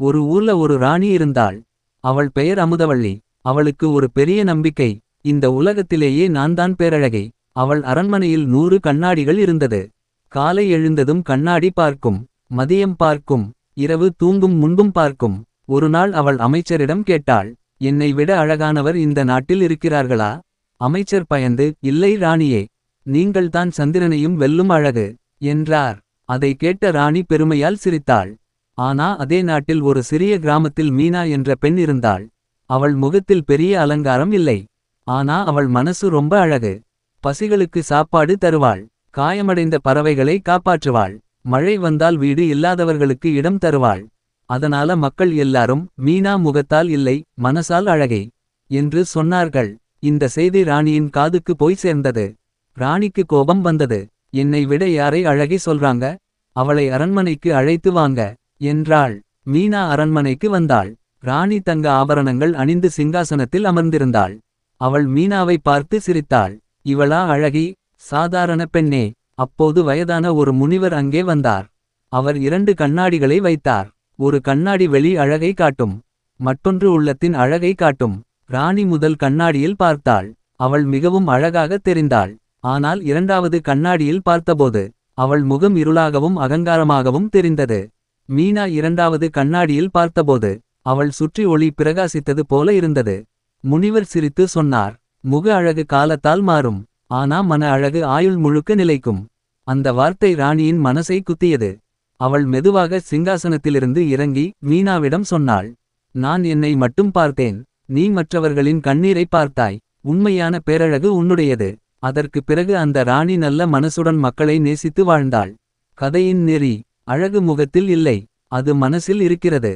ஒரு ஊர்ல ஒரு ராணி இருந்தாள். அவள் பெயர் அமுதவள்ளி. அவளுக்கு ஒரு பெரிய நம்பிக்கை. இந்த உலகத்திலேயே நான்தான் பேரழகை. அவள் அரண்மனையில் 100 கண்ணாடிகள் இருந்தது. காலை எழுந்ததும் கண்ணாடி பார்க்கும். மதியம் பார்க்கும். இரவு தூங்கும் முன்பும் பார்க்கும். ஒருநாள் அவள் அமைச்சரிடம் கேட்டாள், என்னை விட அழகானவர் இந்த நாட்டில் இருக்கிறார்களா? அமைச்சர் பயந்து, இல்லை ராணியே, நீங்கள்தான் சந்திரனையும் வெல்லும் அழகு என்றார். அதை கேட்ட ராணி பெருமையால் சிரித்தாள். ஆனா அதே நாட்டில் ஒரு சிறிய கிராமத்தில் மீனா என்ற பெண் இருந்தாள். அவள் முகத்தில் பெரிய அலங்காரம் இல்லை. ஆனா அவள் மனசு ரொம்ப அழகு. பசிகளுக்கு சாப்பாடு தருவாள். காயமடைந்த பறவைகளை காப்பாற்றுவாள். மழை வந்தால் வீடு இல்லாதவர்களுக்கு இடம் தருவாள். அதனால மக்கள் எல்லாரும் மீனா முகத்தால் இல்லை, மனசால் அழகை என்று சொன்னார்கள். இந்த செய்தி ராணியின் காதுக்கு போய் சேர்ந்தது. ராணிக்கு கோபம் வந்தது. என்னை விட யாரை அழகை சொல்றாங்க? அவளை அரண்மனைக்கு அழைத்து வாங்க என்றாள். மீனா அரண்மனைக்கு வந்தாள். ராணி தங்க ஆபரணங்கள் அணிந்து சிங்காசனத்தில் அமர்ந்திருந்தாள். அவள் மீனாவை பார்த்து சிரித்தாள். இவளா அழகி? சாதாரண பெண்ணே. அப்போது வயதான ஒரு முனிவர் அங்கே வந்தார். அவர் 2 கண்ணாடிகளை வைத்தார். ஒரு கண்ணாடி வெளி அழகை காட்டும். மற்றொன்று உள்ளத்தின் அழகை காட்டும். ராணி முதல் கண்ணாடியில் பார்த்தாள். அவள் மிகவும் அழகாக தெரிந்தாள். ஆனால் 2வது கண்ணாடியில் பார்த்தபோது அவள் முகம் இருளாகவும் அகங்காரமாகவும் தெரிந்தது. மீனா 2வது கண்ணாடியில் பார்த்தபோது அவள் சுற்றி ஒளி பிரகாசித்தது போல இருந்தது. முனிவர் சிரித்து சொன்னார், முக அழகு காலத்தால் மாறும். ஆனா மன அழகு ஆயுள் முழுக்க நிலைக்கும். அந்த வார்த்தை ராணியின் மனசை குத்தியது. அவள் மெதுவாக சிங்காசனத்திலிருந்து இறங்கி மீனாவிடம் சொன்னாள், நான் என்னை மட்டும் பார்த்தேன். நீ மற்றவர்களின் கண்ணீரை பார்த்தாய். உண்மையான பேரழகு உன்னுடையது. அதற்கு பிறகு அந்த ராணி நல்ல மனசுடன் மக்களை நேசித்து வாழ்ந்தாள். கதையின் நெறி, அழகு முகத்தில் இல்லை, அது மனசில் இருக்கிறது.